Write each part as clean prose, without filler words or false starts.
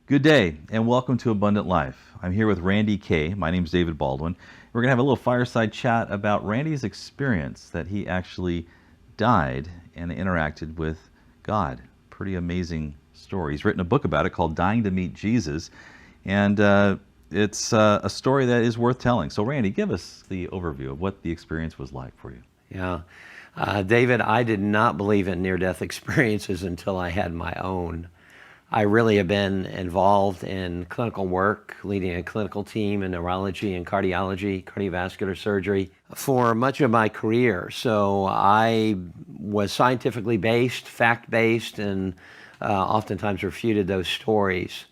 Good day, and welcome to Abundant Life. I'm here with Randy Kay. My name's David Baldwin. We're going to have a little fireside chat about Randy's experience that he actually died and interacted with God. Pretty amazing story. He's written a book about it called Dying to Meet Jesus, and it's a story that is worth telling. So Randy, give us the overview of what the experience was like for you. Yeah. David, I did not believe in near-death experiences until I had my own. I really have been involved in clinical work, leading a clinical team in neurology and cardiology, cardiovascular surgery for much of my career. So I was scientifically based, fact-based, and oftentimes refuted those stories.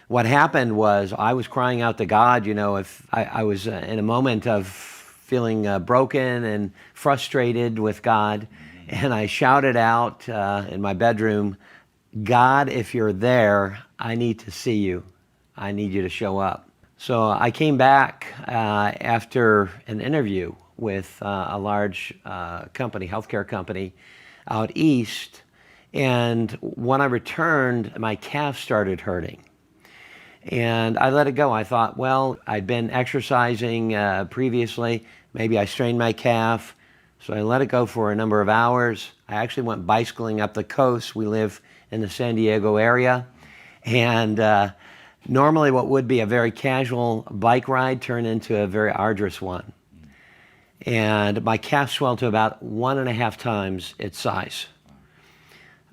What happened was I was crying out to God, if I was in a moment of feeling broken and frustrated with God, and I shouted out in my bedroom, God, if you're there, I need to see you. I need you to show up. So I came back after an interview with a large company, healthcare company out east. And when I returned, my calf started hurting. And I let it go. I thought, well, I'd been exercising previously. Maybe I strained my calf. So I let it go for a number of hours. I actually went bicycling up the coast. We live in the San Diego area. And normally what would be a very casual bike ride turned into a very arduous one. And my calf swelled to about 1.5 times its size.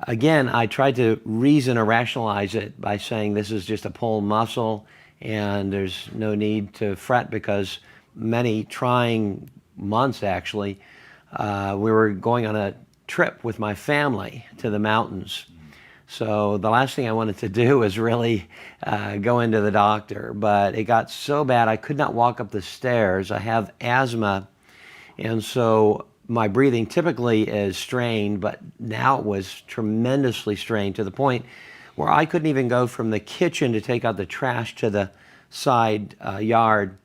Again, I tried to reason or rationalize it by saying this is just a pulled muscle and there's no need to fret, because many trying months actually, we were going on a trip with my family to the mountains. So the last thing I wanted to do was really go into the doctor, but it got so bad I could not walk up the stairs. I have asthma, and so my breathing typically is strained, but now it was tremendously strained to the point where I couldn't even go from the kitchen to take out the trash to the side yard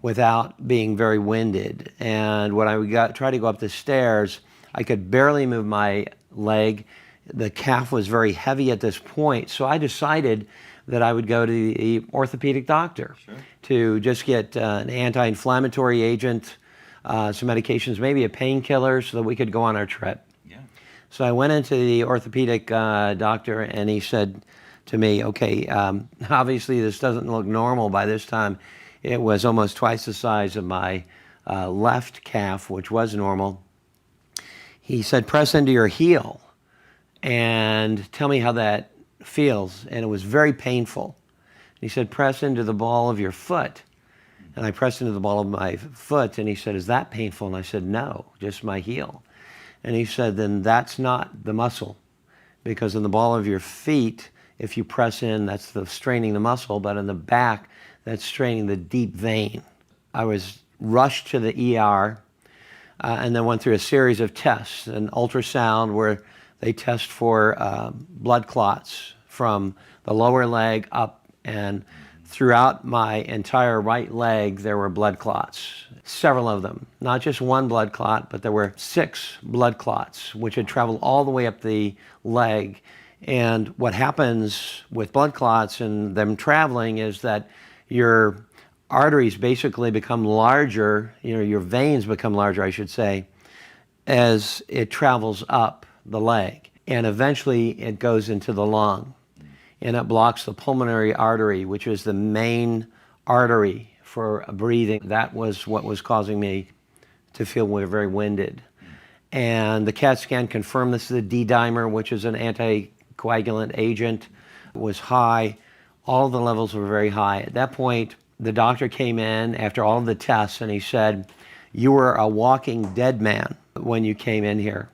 without being very winded. And when I tried to go up the stairs, I could barely move my leg. The calf was very heavy at this point, so I decided that I would go to the orthopedic doctor to just get an anti-inflammatory agent, some medications, maybe a painkiller, so that we could go on our trip. Yeah. So I went into the orthopedic doctor, and he said to me, okay, obviously this doesn't look normal. By this time, it was almost twice the size of my left calf, which was normal. He said, press into your heel and tell me how that feels. And it was very painful. He said, press into the ball of your foot. And I pressed into the ball of my foot, and he said, is that painful? And I said, no, just my heel. And he said, then that's not the muscle, because in the ball of your feet, if you press in, that's the straining the muscle, but in the back, that's straining the deep vein. I was rushed to the ER and then went through a series of tests, an ultrasound where they test for blood clots from the lower leg up, and throughout my entire right leg there were blood clots, several of them. Not just one blood clot, but there were 6 blood clots which had traveled all the way up the leg. And what happens with blood clots and them traveling is that your arteries basically become larger, your veins become larger, I should say, as it travels up the leg. And eventually it goes into the lung, and it blocks the pulmonary artery, which is the main artery for breathing. That was what was causing me to feel very winded. And the CAT scan confirmed this is a D-dimer, which is an anticoagulant agent. It was high. All the levels were very high. At that point, the doctor came in after all of the tests, and he said, you were a walking dead man when you came in here.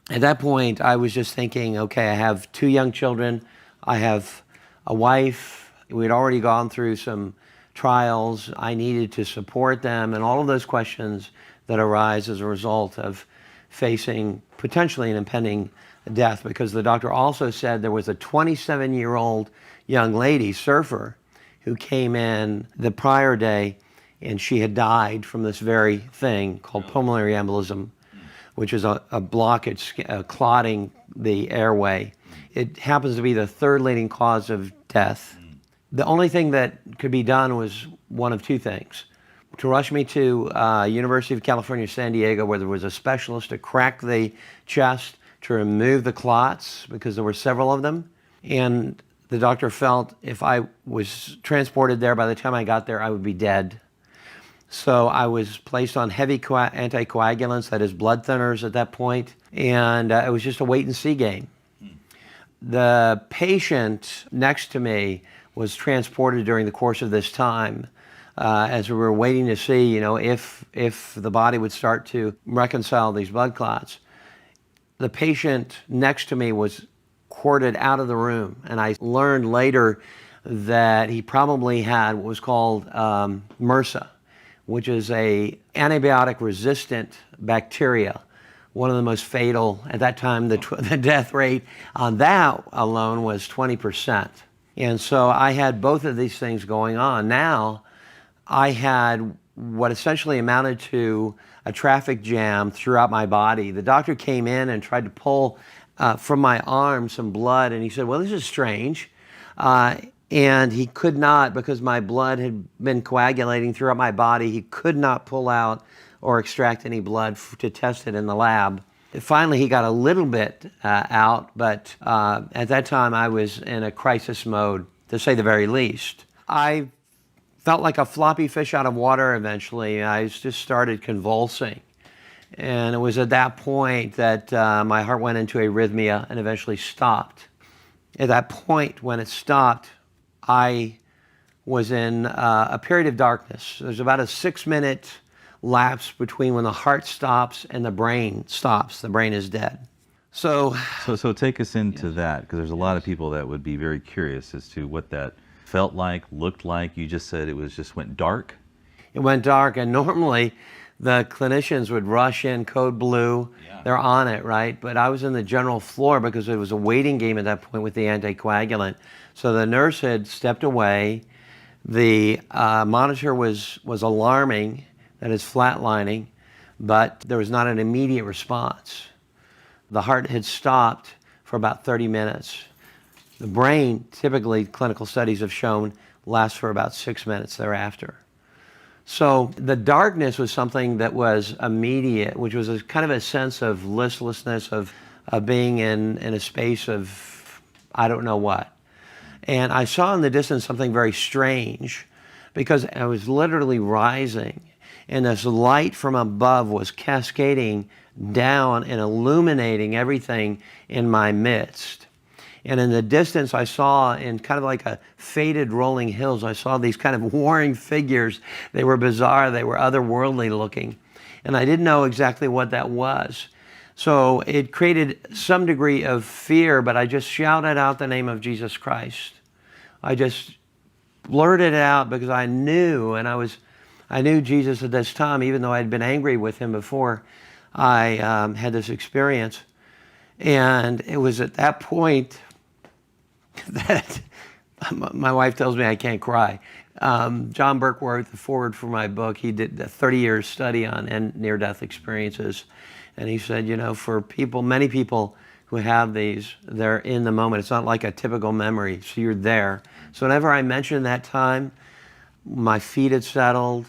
At that point, I was just thinking, okay, I have 2 young children. I have a wife. We'd already gone through some trials. I needed to support them, and all of those questions that arise as a result of facing potentially an impending death, because the doctor also said there was a 27-year-old young lady, surfer, who came in the prior day, and she had died from this very thing called pulmonary embolism, which is a blockage, clotting the airway. It happens to be the 3rd leading cause of death The only thing that could be done was one of two things. To rush me to University of California, San Diego, where there was a specialist to crack the chest, to remove the clots, because there were several of them. And the doctor felt if I was transported there, by the time I got there, I would be dead. So I was placed on heavy anticoagulants, that is blood thinners at that point, and it was just a wait-and-see game. The patient next to me was transported during the course of this time as we were waiting to see, if the body would start to reconcile these blood clots. The patient next to me was corded out of the room, and I learned later that he probably had what was called MRSA, which is a antibiotic-resistant bacteria, one of the most fatal. At that time, the death rate on that alone was 20%. And so I had both of these things going on. Now, I had what essentially amounted to a traffic jam throughout my body. The doctor came in and tried to pull from my arm some blood, and he said, well, this is strange. And he could not, because my blood had been coagulating throughout my body, he could not pull out or extract any blood to test it in the lab. Finally, he got a little bit out, but at that time I was in a crisis mode, to say the very least. I felt like a floppy fish out of water eventually. I just started convulsing. And it was at that point that my heart went into arrhythmia and eventually stopped. At that point, when it stopped, I was in a period of darkness. There's about a 6-minute lapse between when the heart stops and the brain stops. The brain is dead. So take us into that, because there's a lot of people that would be very curious as to what that felt like, looked like. You just said it just went dark. It went dark, and normally the clinicians would rush in, code blue. Yeah. They're on it, right? But I was in the general floor because it was a waiting game at that point with the anticoagulant. So the nurse had stepped away. The monitor was alarming, that is flatlining, but there was not an immediate response. The heart had stopped for about 30 minutes. The brain, typically clinical studies have shown, lasts for about 6 minutes thereafter. So the darkness was something that was immediate, which was kind of a sense of listlessness, of being in a space of I don't know what. And I saw in the distance something very strange, because I was literally rising, and this light from above was cascading down and illuminating everything in my midst. And in the distance, I saw, in kind of like a faded rolling hills, I saw these kind of warring figures. They were bizarre. They were otherworldly looking. And I didn't know exactly what that was. So it created some degree of fear, but I just shouted out the name of Jesus Christ. I just blurted it out because I knew, and I knew Jesus at this time, even though I'd been angry with him before I had this experience. And it was at that point that my wife tells me I can't cry. John Burke wrote the foreword for my book. He did a 30-year study on near-death experiences. And he said, for many people who have these, they're in the moment. It's not like a typical memory, so you're there. So whenever I mentioned that time, my feet had settled,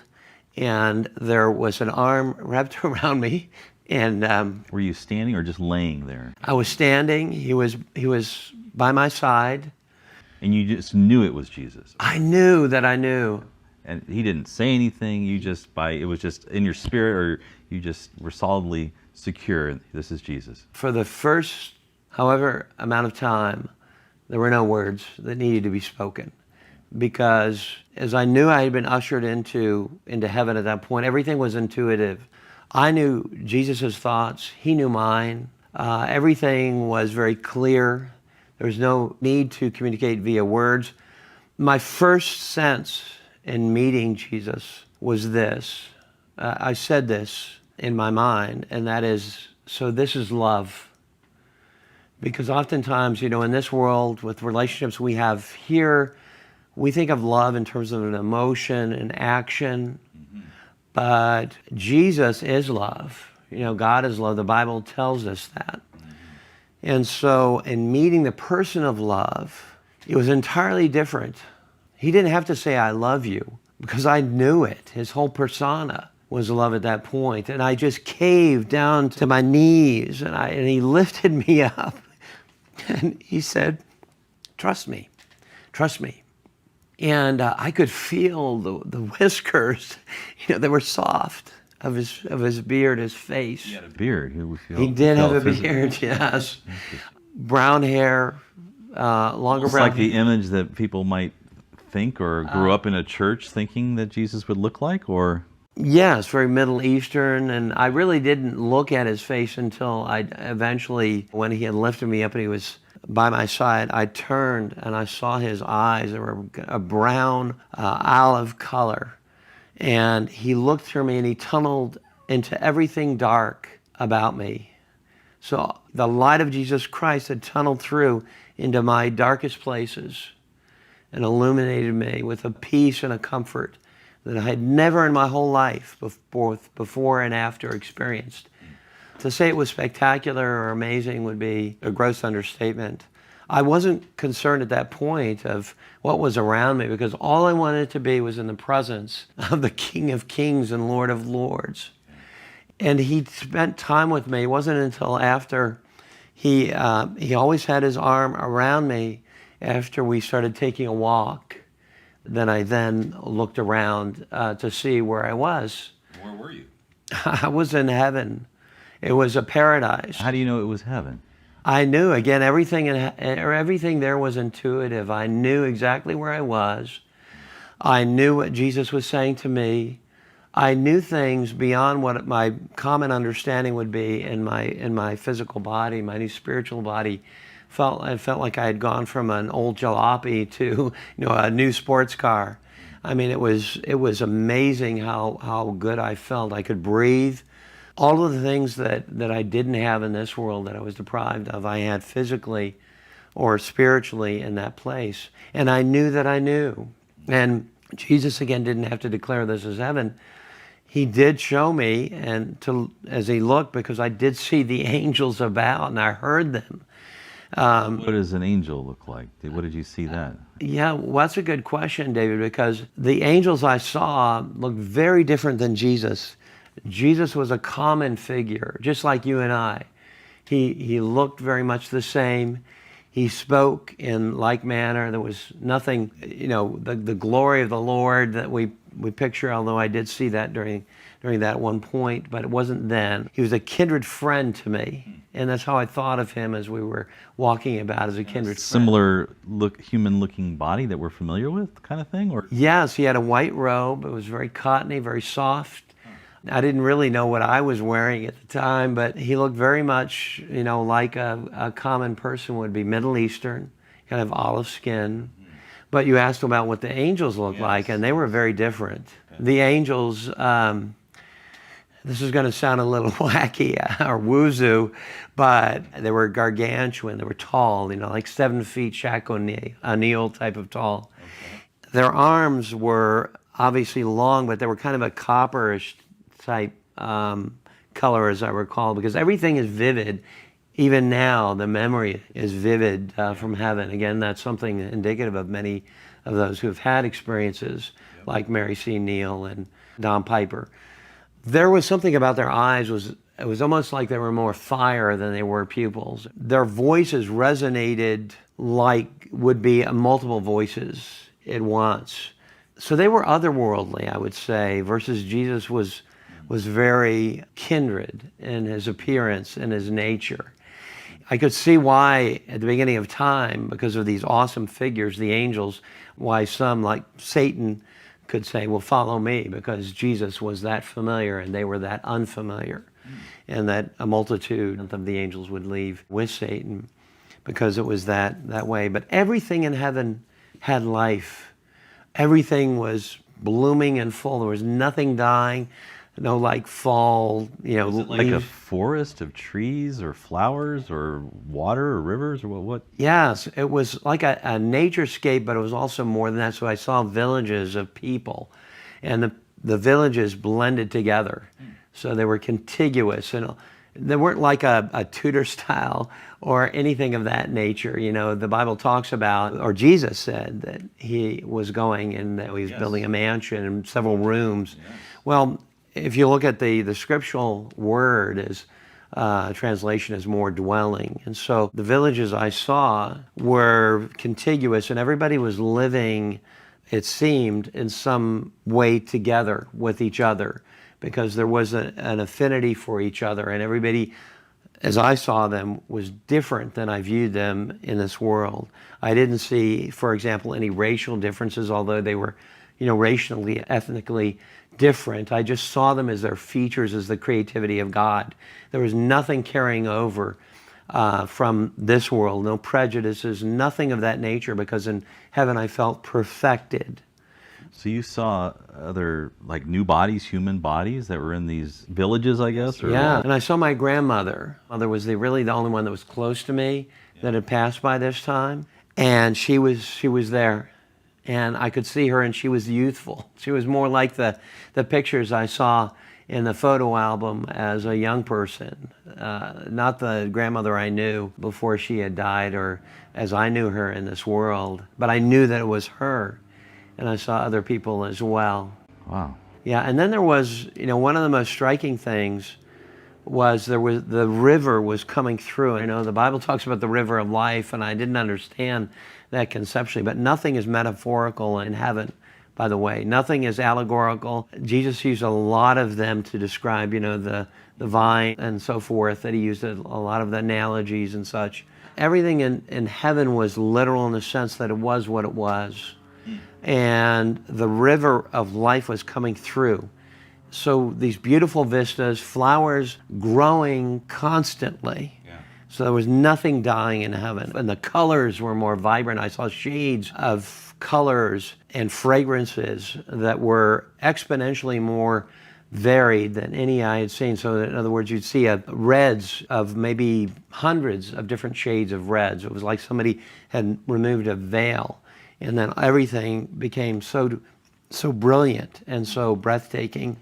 and there was an arm wrapped around me. And were you standing or just laying there? I was standing. He was by my side. And you just knew it was Jesus? I knew that I knew. And he didn't say anything? It was just in your spirit, or you just were solidly secure, this is Jesus? For the first however amount of time, there were no words that needed to be spoken. Because as I knew I had been ushered into heaven at that point, everything was intuitive. I knew Jesus' thoughts. He knew mine. Everything was very clear. There was no need to communicate via words. My first sense in meeting Jesus was this. I said this in my mind, and that is, so this is love. Because oftentimes, in this world, with relationships we have here, we think of love in terms of an emotion and action. But Jesus is love. God is love. The Bible tells us that. And so in meeting the person of love, it was entirely different He didn't have to say, I love you, because I knew it. His whole persona was love at that point. And I just caved down to my knees, and he lifted me up. And he said, trust me, trust me. And I could feel the whiskers, they were soft of his beard, his face. He had a beard. He did have a beard, yes. Brown hair, longer brown hair. Like the image that people might think or grew up in a church thinking that Jesus would look like, or? Yes, very Middle Eastern, and I really didn't look at his face until I eventually, when he had lifted me up and he was by my side, I turned and I saw his eyes. They were a brown olive color, and he looked through me and he tunneled into everything dark about me. So the light of Jesus Christ had tunneled through into my darkest places and illuminated me with a peace and a comfort that I had never in my whole life before and after experienced. To say it was spectacular or amazing would be a gross understatement. I wasn't concerned at that point of what was around me, because all I wanted to be was in the presence of the King of Kings and Lord of Lords. And he spent time with me. It wasn't until after he always had his arm around me after we started taking a walk. Then I looked around to see where I was. Where were you? I was in heaven. It was a paradise. How do you know it was heaven? I knew, again, everything there was intuitive. I knew exactly where I was. I knew what Jesus was saying to me. I knew things beyond what my common understanding would be in my physical body, my new spiritual body. I felt like I had gone from an old jalopy to a new sports car. I mean, it was amazing how good I felt. I could breathe. All of the things that I didn't have in this world, that I was deprived of, I had physically or spiritually in that place. And I knew that I knew. And Jesus, again, didn't have to declare this as heaven. He did show me, as he looked, because I did see the angels about and I heard them. What does an angel look like? What did you see that? Yeah, well, that's a good question, David, because the angels I saw looked very different than Jesus. Jesus was a common figure, just like you and I. He looked very much the same. He spoke in like manner. There was nothing, the glory of the Lord that we picture, although I did see that during that one point, but it wasn't then. He was a kindred friend to me, and that's how I thought of him as we were walking about, as a kindred friend. Similar human-looking body that we're familiar with, kind of thing? Or? Yes, he had a white robe. It was very cottony, very soft. I didn't really know what I was wearing at the time, but he looked very much, like a common person would be, Middle Eastern, kind of olive skin. But you asked about what the angels looked like, and they were very different. Okay. The angels, this is going to sound a little wacky or woo-zoo, but they were gargantuan. They were tall, like 7 feet, Shaq O'Neal type of tall. Okay. Their arms were obviously long, but they were kind of a copperish type color, as I recall, because everything is vivid. Even now, the memory is vivid from heaven. Again, that's something indicative of many of those who have had experiences, like Mary C. Neal and Don Piper. There was something about their eyes, it was almost like they were more fire than they were pupils. Their voices resonated like would be multiple voices at once. So they were otherworldly, I would say, versus Jesus was very kindred in his appearance and his nature. I could see why at the beginning of time, because of these awesome figures, the angels, why some, like Satan, could say, well, follow me, because Jesus was that familiar and they were that unfamiliar. And that a multitude of the angels would leave with Satan because it was that way. But everything in heaven had life. Everything was blooming and full. There was nothing dying. No, like fall, Was it like a forest of trees or flowers or water or rivers or what? Yes, it was like a naturescape, but it was also more than that. So I saw villages of people, and the villages blended together. So they were contiguous, and They weren't like a Tudor style or anything of that nature. You know, the Bible talks about, or Jesus said that he was going and that he was building a mansion and several rooms. Yes. Well, if you look at the scriptural word as translation is more dwelling. And so the villages I saw were contiguous and everybody was living, it seemed, in some way together with each other because there was an affinity for each other, and everybody, as I saw them, was different than I viewed them in this world. I didn't see, for example, any racial differences, although they were, you know, racially, ethnically different. I just saw them as their features, as the creativity of God. There was nothing carrying over from this world, no prejudices, nothing of that nature, because in heaven I felt perfected. So you saw other, like, new bodies, human bodies that were in these villages, I guess? Or yeah, and I saw my grandmother. Mother was really the only one that was close to me that had passed by this time, and she was there. And I could see her, and she was youthful. She was more like the pictures I saw in the photo album as a young person, not the grandmother I knew before she had died or as I knew her in this world, but I knew that it was her, and I saw other people as well. Wow. Yeah, and then there was, you know, one of the most striking things was the river was coming through. You know, the Bible talks about the river of life, and I didn't understand that conceptually, but nothing is metaphorical in heaven, by the way. Nothing is allegorical. Jesus used a lot of them to describe, you know, the vine and so forth, that he used a lot of the analogies and such. Everything in heaven was literal in the sense that it was what it was. And the river of life was coming through. So these beautiful vistas, flowers growing constantly. Yeah. So there was nothing dying in heaven. And the colors were more vibrant. I saw shades of colors and fragrances that were exponentially more varied than any I had seen. So in other words, you'd see reds of maybe hundreds of different shades of reds. It was like somebody had removed a veil. And then everything became so brilliant and so breathtaking.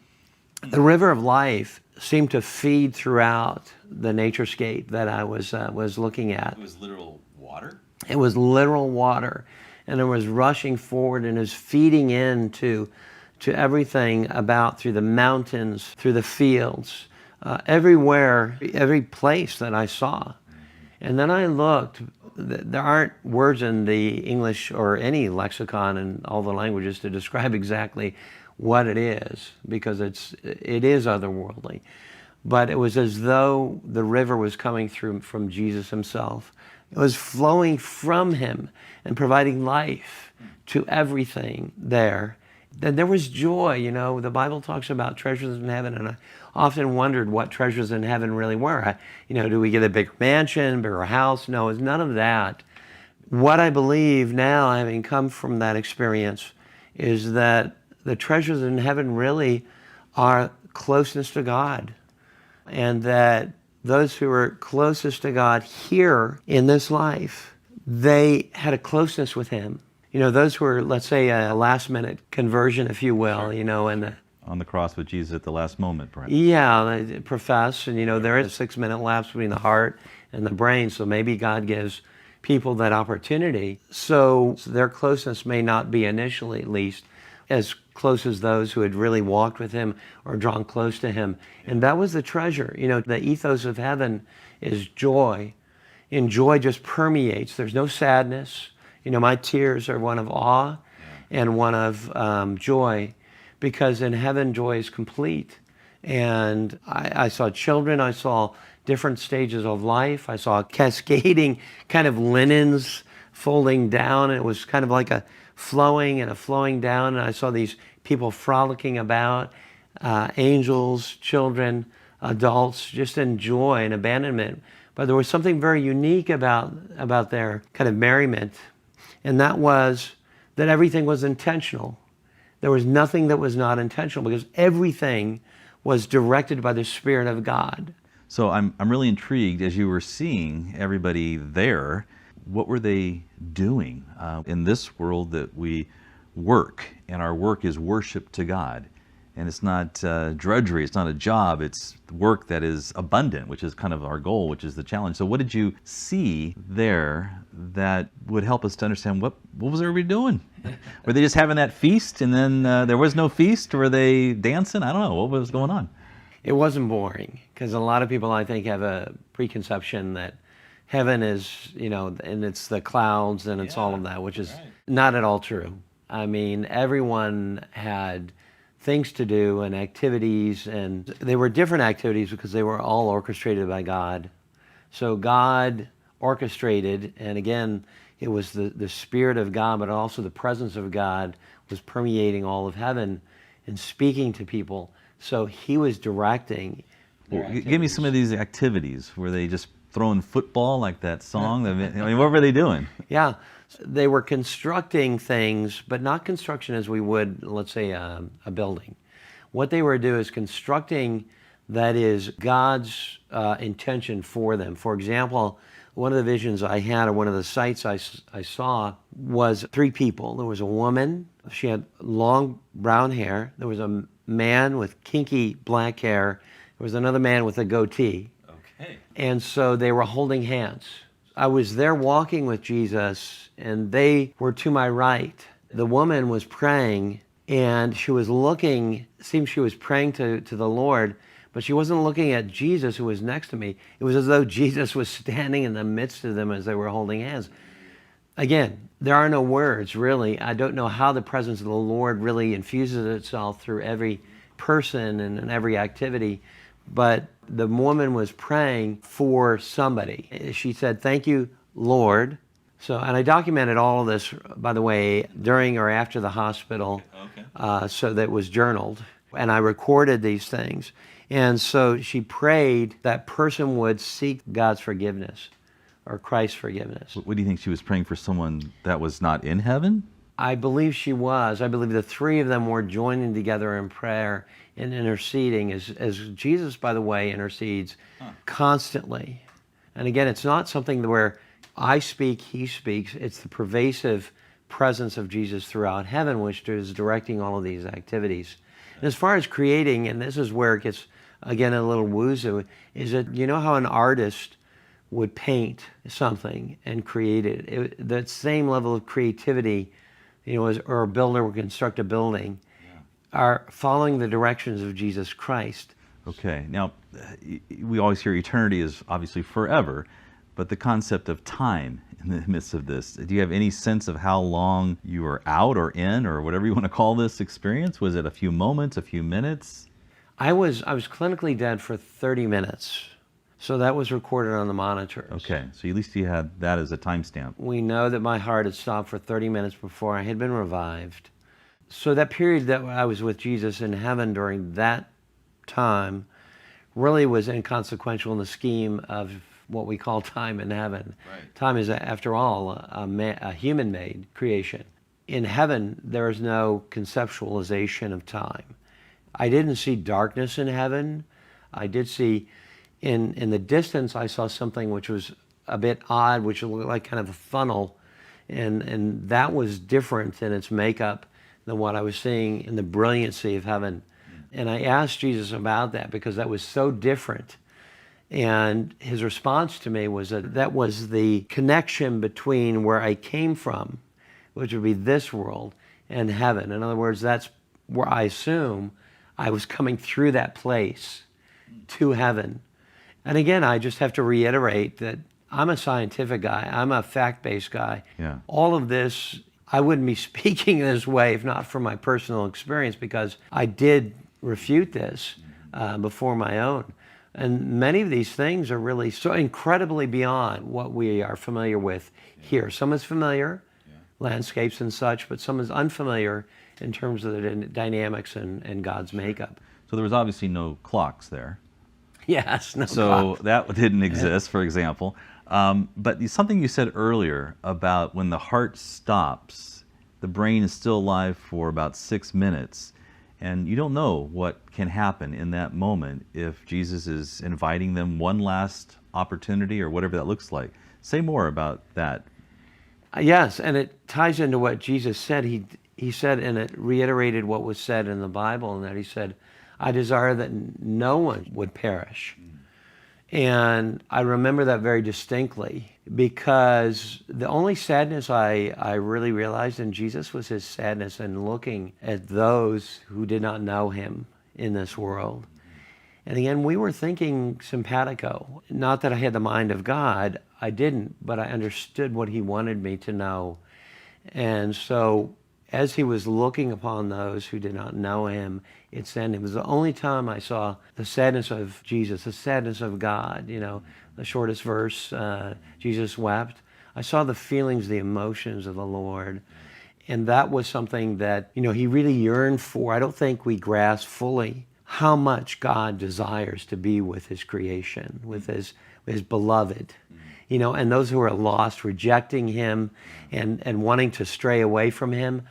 The river of life seemed to feed throughout the naturescape that I was looking at. It was literal water? It was literal water. And it was rushing forward and it was feeding into everything about, through the mountains, through the fields, everywhere, every place that I saw. And then I looked. There aren't words in the English or any lexicon in all the languages to describe exactly what it is, because it is otherworldly. But it was as though the river was coming through from Jesus himself. It was flowing from him and providing life to everything there. Then there was joy. You know, the Bible talks about treasures in heaven, and I often wondered what treasures in heaven really were. You know, do we get a bigger mansion, bigger house? No, it's none of that. What I believe now, having come from that experience, is that the treasures in heaven really are closeness to God, and that those who are closest to God here in this life, they had a closeness with him. You know, those who are, let's say, a last-minute conversion, if you will, sure. You know, and on the cross with Jesus at the last moment, perhaps. Yeah, they profess, and you know, there is a 6-minute lapse between the heart and the brain, so maybe God gives people that opportunity. So their closeness may not be initially, at least, as close as those who had really walked with him or drawn close to him. And that was the treasure. You know, the ethos of heaven is joy, and joy just permeates. There's no sadness. You know, my tears are one of awe and one of joy, because in heaven joy is complete. And I saw children, I saw different stages of life, I saw cascading kind of linens folding down, and it was kind of like a flowing and a flowing down, and I saw these people frolicking about, angels, children, adults, just in joy and abandonment. But there was something very unique about their kind of merriment, and that was that everything was intentional. There was nothing that was not intentional, because everything was directed by the Spirit of God. So I'm really intrigued, as you were seeing everybody there, what were they doing in this world that we work, and our work is worship to God? and it's not drudgery, it's not a job, it's work that is abundant, which is kind of our goal, which is the challenge. So what did you see there that would help us to understand what was everybody doing? Were they just having that feast and then there was no feast? Were they dancing? I don't know. What was going on? It wasn't boring, because a lot of people, I think, have a preconception that heaven is, and it's the clouds and it's all of that, which is not at all true. I mean, everyone had things to do and activities, and they were different activities because they were all orchestrated by God. So God orchestrated, and again, it was the Spirit of God, but also the presence of God was permeating all of heaven and speaking to people. So he was directing. Well, give me some of these activities. Were they just throwing football like that song? I mean, what were they doing? Yeah, they were constructing things, but not construction as we would, let's say, a building. What they were doing is constructing that is God's intention for them. For example, one of the visions I had, or one of the sights I saw, was 3 people. There was a woman. She had long brown hair. There was a man with kinky black hair. There was another man with a goatee. Okay. And so they were holding hands. I was there walking with Jesus, and they were to my right. The woman was praying, and she was looking, it seemed she was praying to the Lord, but she wasn't looking at Jesus, who was next to me. It was as though Jesus was standing in the midst of them as they were holding hands. Again, there are no words, really. I don't know how the presence of the Lord really infuses itself through every person and every activity, but the woman was praying for somebody. She said, "Thank you, Lord." So, and I documented all of this, by the way, during or after the hospital, so that it was journaled, and I recorded these things. And so she prayed that person would seek God's forgiveness, or Christ's forgiveness. What do you think? She was praying for someone that was not in heaven? I believe she was. I believe the 3 of them were joining together in prayer and interceding, as Jesus, by the way, intercedes constantly. And again, it's not something where I speak, he speaks. It's the pervasive presence of Jesus throughout heaven, which is directing all of these activities. And as far as creating, and this is where it gets, again, a little woo-zoo, is that you know how an artist would paint something and create it. That same level of creativity, or a builder would construct a building, are following the directions of Jesus Christ. Okay. Now, we always hear eternity is obviously forever, but the concept of time in the midst of this, do you have any sense of how long you were out or in, or whatever you want to call this experience? Was it a few moments, a few minutes? I was clinically dead for 30 minutes. So that was recorded on the monitors. Okay, so at least you had that as a timestamp. We know that my heart had stopped for 30 minutes before I had been revived. So that period that I was with Jesus in heaven during that time really was inconsequential in the scheme of what we call time in heaven. Right. Time is, after all, a human-made creation. In heaven, there is no conceptualization of time. I didn't see darkness in heaven. I did see, in the distance, I saw something which was a bit odd, which looked like kind of a funnel, and that was different in its makeup than what I was seeing in the brilliancy of heaven. And I asked Jesus about that because that was so different. And his response to me was that was the connection between where I came from, which would be this world, and heaven. In other words, that's where I assume I was coming through that place to heaven. And again, I just have to reiterate that I'm a scientific guy. I'm a fact-based guy. Yeah. All of this, I wouldn't be speaking this way if not for my personal experience, because I did refute this before my own. And many of these things are really so incredibly beyond what we are familiar with here. Some is familiar, landscapes and such, but some is unfamiliar in terms of the dynamics and God's makeup. So there was obviously no clocks there. Yes, no So that didn't exist, for example. But something you said earlier about when the heart stops, the brain is still alive for about 6 minutes. And you don't know what can happen in that moment if Jesus is inviting them one last opportunity or whatever that looks like. Say more about that. Yes, and it ties into what Jesus said. he said, and it reiterated what was said in the Bible, and that he said, I desire that no one would perish. And I remember that very distinctly, because the only sadness I really realized in Jesus was his sadness in looking at those who did not know him in this world. And again, we were thinking simpatico. Not that I had the mind of God, I didn't, but I understood what he wanted me to know. And so as he was looking upon those who did not know him, it was the only time I saw the sadness of Jesus, the sadness of God. You know, the shortest verse, Jesus wept. I saw the feelings, the emotions of the Lord. And that was something that, you know, he really yearned for. I don't think we grasp fully how much God desires to be with his creation, with his beloved. You know, and those who are lost, rejecting him and wanting to stray away from him,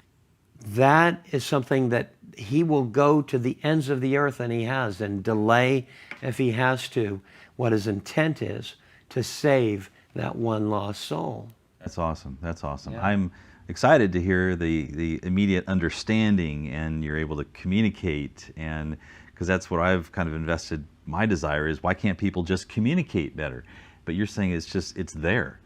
that is something that he will go to the ends of the earth, and he has, and delay if he has to, what his intent is to save that one lost soul. That's awesome. That's awesome. Yeah. I'm excited to hear the immediate understanding, and you're able to communicate, and because that's what I've kind of invested my desire is, why can't people just communicate better? But you're saying it's there.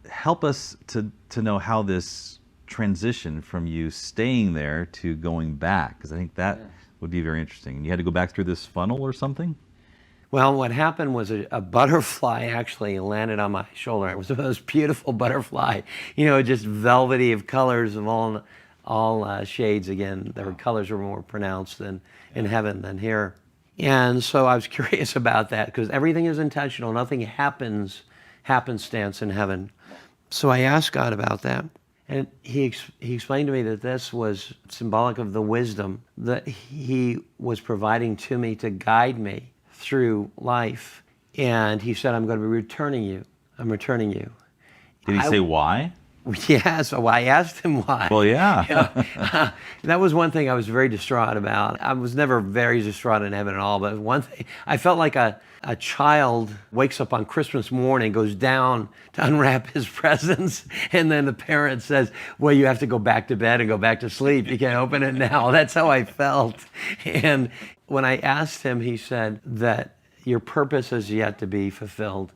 Help us to know how this transition from you staying there to going back, because I think that would be very interesting. You had to go back through this funnel or something? Well, what happened was a butterfly actually landed on my shoulder. It was the most beautiful butterfly, you know, just velvety of colors of all shades. Again, their colors were more pronounced than in heaven than here. And so I was curious about that, because everything is intentional. Nothing happens happenstance in heaven. So I asked God about that. And he explained to me that this was symbolic of the wisdom that he was providing to me to guide me through life. And he said, I'm going to be returning you. I'm returning you. Did he say why? Yeah, so I asked him why. Well, yeah. That was one thing I was very distraught about. I was never very distraught in heaven at all, but one thing, I felt like a child wakes up on Christmas morning, goes down to unwrap his presents, and then the parent says, well, you have to go back to bed and go back to sleep. You can't open it now. That's how I felt. And when I asked him, he said that your purpose is yet to be fulfilled.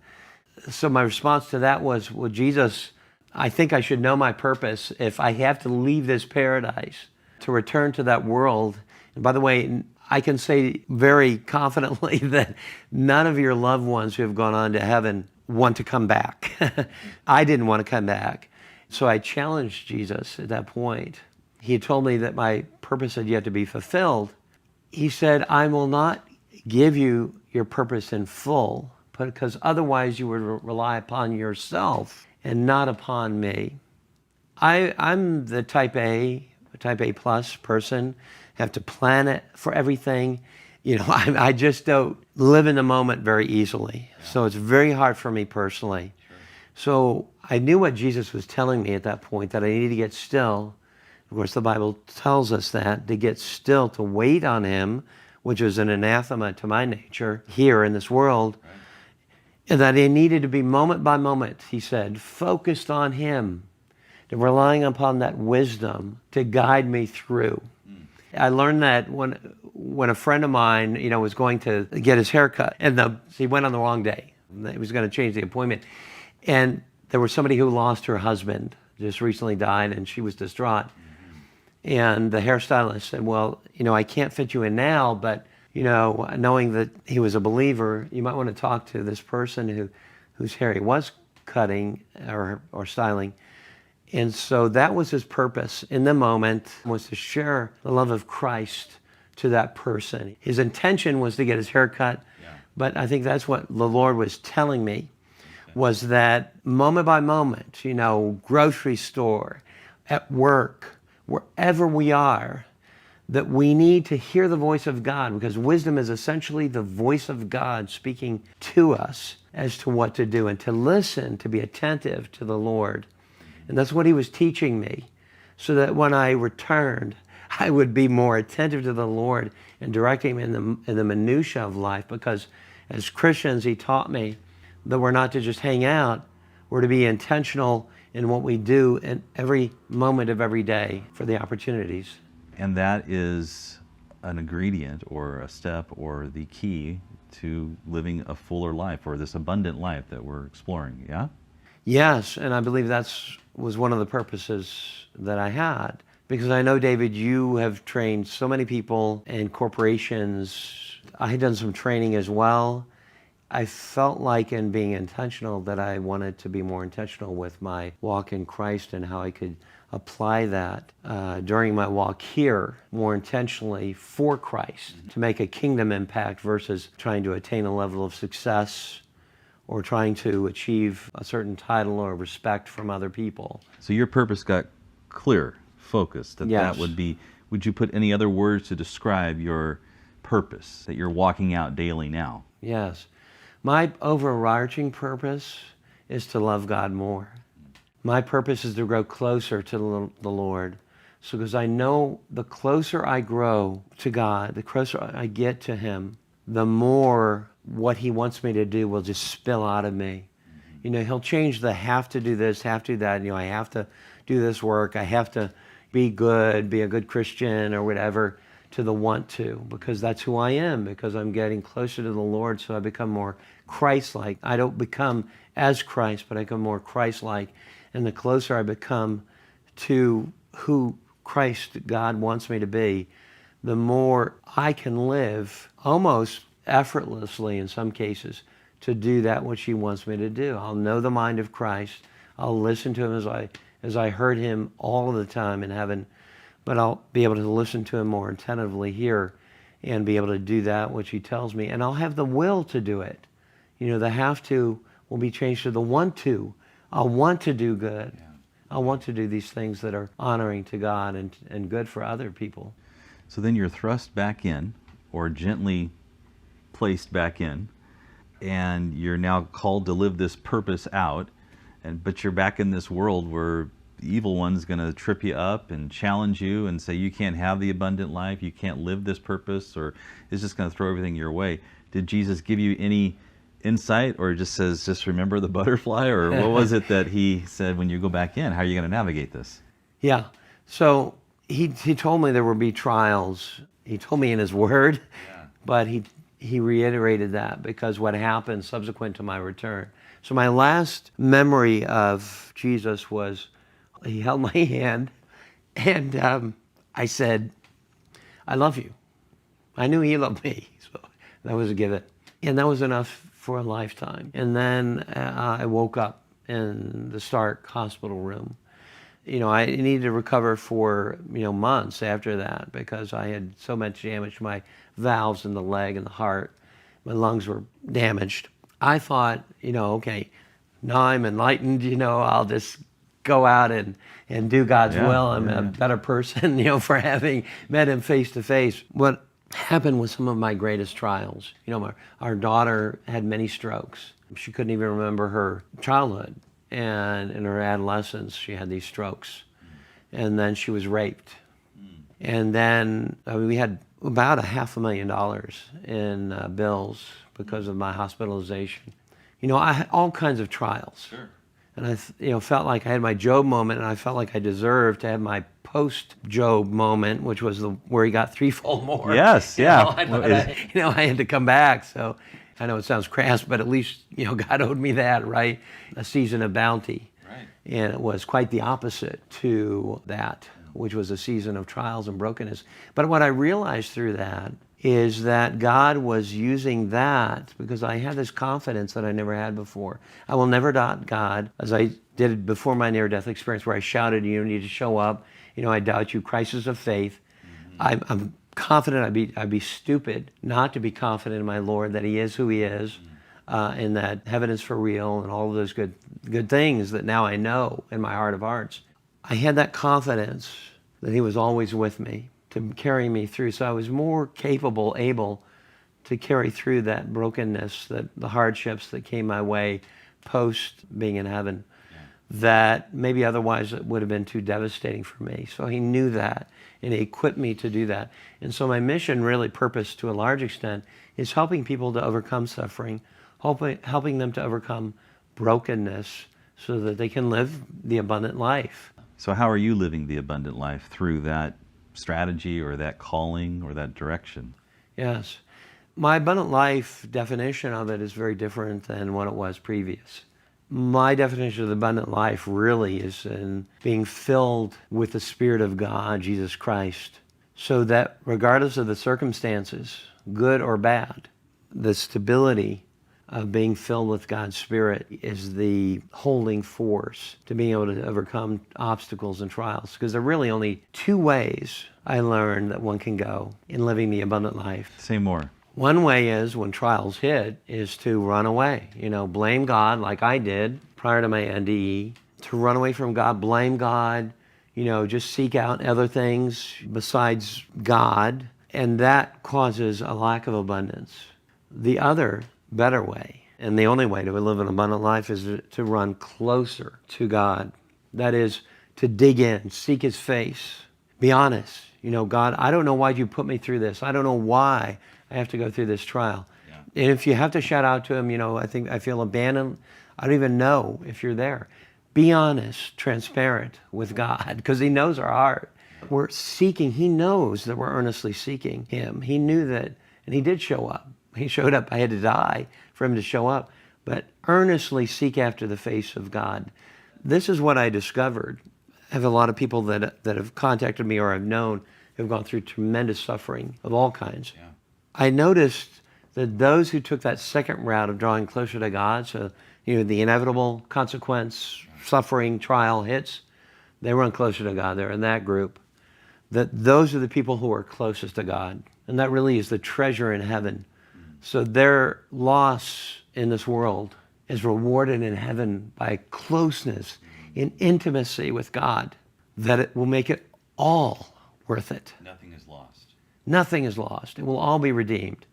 So my response to that was, well, Jesus, I think I should know my purpose if I have to leave this paradise to return to that world. And by the way, I can say very confidently that none of your loved ones who have gone on to heaven want to come back. I didn't want to come back. So I challenged Jesus at that point. He had told me that my purpose had yet to be fulfilled. He said, I will not give you your purpose in full, because otherwise you would rely upon yourself and not upon me. I'm the type A plus person, have to plan it for everything. You know, I just don't live in the moment very easily. Yeah. So it's very hard for me personally. Sure. So I knew what Jesus was telling me at that point, that I need to get still. Of course, the Bible tells us that, to get still, to wait on him, which is an anathema to my nature here in this world. Right. And that I needed to be moment by moment, he said, focused on him, to relying upon that wisdom to guide me through. I learned that when a friend of mine, you know, was going to get his hair cut, and he went on the wrong day. He was going to change the appointment. And there was somebody who lost her husband, just recently died, and she was distraught. And the hairstylist said, well, you know, I can't fit you in now, but you know, knowing that he was a believer, you might want to talk to this person whose hair he was cutting or styling. And so that was his purpose in the moment, was to share the love of Christ to that person. His intention was to get his hair cut, but I think that's what the Lord was telling me, was that moment by moment, you know, grocery store, at work, wherever we are, that we need to hear the voice of God, because wisdom is essentially the voice of God speaking to us as to what to do, and to listen, to be attentive to the Lord. And that's what he was teaching me, so that when I returned, I would be more attentive to the Lord and directing him in the minutia of life, because as Christians, he taught me that we're not to just hang out, we're to be intentional in what we do in every moment of every day for the opportunities. And that is an ingredient or a step or the key to living a fuller life or this abundant life that we're exploring, yeah? Yes, and I believe was one of the purposes that I had. Because I know, David, you have trained so many people and corporations. I had done some training as well. I felt like in being intentional that I wanted to be more intentional with my walk in Christ and how I could apply that during my walk here more intentionally for Christ to make a kingdom impact versus trying to attain a level of success or trying to achieve a certain title or respect from other people. So your purpose got clear, focused. That would be, would you put any other words to describe your purpose that you're walking out daily now? Yes. My overarching purpose is to love God more. My purpose is to grow closer to the Lord. So because I know the closer I grow to God, the closer I get to Him, the more what He wants me to do will just spill out of me. You know, He'll change the have to do this, have to do that. You know, I have to do this work. I have to be good, be a good Christian or whatever, to the want to, because that's who I am, because I'm getting closer to the Lord, so I become more Christ-like. I don't become as Christ, but I become more Christ-like. And the closer I become to who Christ, God, wants me to be, the more I can live almost effortlessly in some cases to do that which He wants me to do. I'll know the mind of Christ. I'll listen to Him as I heard Him all the time in heaven, but I'll be able to listen to Him more attentively here and be able to do that which He tells me. And I'll have the will to do it. You know, the have to will be changed to the want to. I'll want to do good. Yeah. I want to do these things that are honoring to God and good for other people. So then you're thrust back in, or gently placed back in, and you're now called to live this purpose out, but you're back in this world where the evil one's going to trip you up and challenge you and say you can't have the abundant life, you can't live this purpose, or is just going to throw everything your way. Did Jesus give you any insight, or just says, just remember the butterfly, or what was it that He said when you go back in? How are you going to navigate this? Yeah. So he told me there would be trials. He told me in His Word, but he reiterated that because what happened subsequent to my return. So my last memory of Jesus was He held my hand and I said, I love you. I knew He loved me, so that was a given. And that was enough for a lifetime. And then I woke up in the Stark hospital room. You know, I needed to recover for, months after that because I had so much damage to my valves in the leg and the heart. My lungs were damaged. I thought, okay, now I'm enlightened, I'll just go out and do God's will. I'm a better person, for having met Him face to face. What happened with some of my greatest trials. Our daughter had many strokes. She couldn't even remember her childhood. And in her adolescence, she had these strokes. And then she was raped. And then we had about $500,000 in bills because of my hospitalization. I had all kinds of trials. Sure. And I felt like I had my Job moment, and I felt like I deserved to have my post-Job moment, which was where he got threefold more. Yes, yeah. I had to come back. So I know it sounds crass, but at least, God owed me that, right? A season of bounty. Right. And it was quite the opposite to that, which was a season of trials and brokenness. But what I realized through that is that God was using that because I had this confidence that I never had before. I will never doubt God, as I did before my near-death experience where I shouted, you need to show up. I doubt you, crisis of faith. Mm-hmm. I'm confident I'd be stupid not to be confident in my Lord that He is who He is, and that heaven is for real and all of those good things that now I know in my heart of hearts. I had that confidence that He was always with me to carry me through. So I was more capable, able to carry through that brokenness, the hardships that came my way post being in heaven, that maybe otherwise it would have been too devastating for me. So He knew that, and He equipped me to do that. And so my mission, really purpose to a large extent, is helping people to overcome suffering, helping them to overcome brokenness so that they can live the abundant life. So how are you living the abundant life through that strategy or that calling or that direction? Yes. My abundant life definition of it is very different than what it was previous. My definition of the abundant life really is in being filled with the Spirit of God, Jesus Christ, so that regardless of the circumstances, good or bad, the stability of being filled with God's Spirit is the holding force to being able to overcome obstacles and trials. Because there are really only two ways I learned that one can go in living the abundant life. Say more. One way is, when trials hit, is to run away. Blame God like I did prior to my NDE, to run away from God, blame God, just seek out other things besides God, and that causes a lack of abundance. The other better way, and the only way to live an abundant life, is to run closer to God. That is, to dig in, seek His face, be honest. God, I don't know why you put me through this. I don't know why I have to go through this trial. Yeah. And if you have to shout out to Him, I feel abandoned. I don't even know if you're there. Be honest, transparent with God, because He knows our heart. We're seeking. He knows that we're earnestly seeking Him. He knew that, and He did show up. He showed up. I had to die for Him to show up. But earnestly seek after the face of God. This is what I discovered. I have a lot of people that have contacted me or I've known who have gone through tremendous suffering of all kinds. Yeah. I noticed that those who took that second route of drawing closer to God, so the inevitable consequence, suffering, trial hits, they run closer to God. They're in that group. That those are the people who are closest to God. And that really is the treasure in heaven. So their loss in this world is rewarded in heaven by closeness in intimacy with God, that it will make it all worth it. Nothing is lost. Nothing is lost. It will all be redeemed.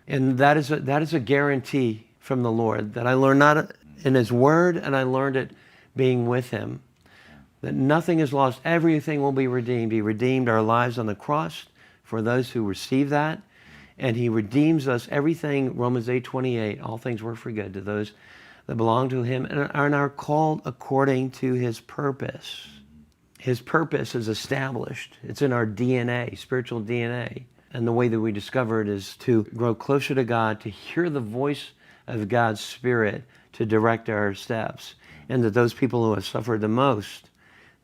And that is a guarantee from the Lord that I learned not in His Word, and I learned it being with Him. That nothing is lost. Everything will be redeemed. He redeemed our lives on the cross for those who receive that. And He redeems us. Everything, Romans 8:28, all things work for good to those that belong to Him and are called according to His purpose. His purpose is established. It's in our DNA, spiritual DNA. And the way that we discover it is to grow closer to God, to hear the voice of God's Spirit to direct our steps. And that those people who have suffered the most,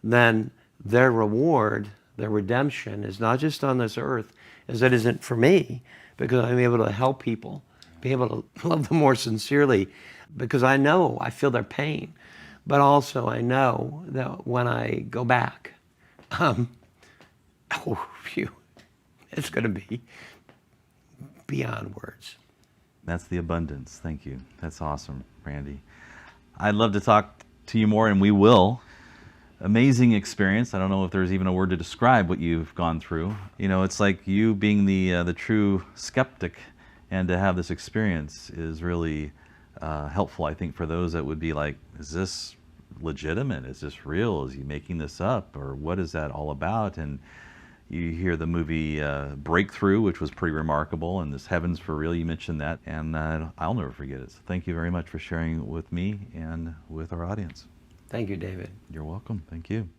then their reward, their redemption, is not just on this earth, as it isn't for me, because I'm able to help people, be able to love them more sincerely, because I feel their pain. But also I know that when I go back, it's going to be beyond words. That's the abundance. Thank you. That's awesome, Randy. I'd love to talk to you more, and we will. Amazing experience. I don't know if there's even a word to describe what you've gone through. It's like you being the true skeptic, and to have this experience is really helpful, I think, for those that would be like, is this legitimate? Is this real? Is he making this up? Or what is that all about? And you hear the movie Breakthrough, which was pretty remarkable, and this Heaven's for Real, you mentioned that, and I'll never forget it. So thank you very much for sharing with me and with our audience. Thank you, David. You're welcome. Thank you.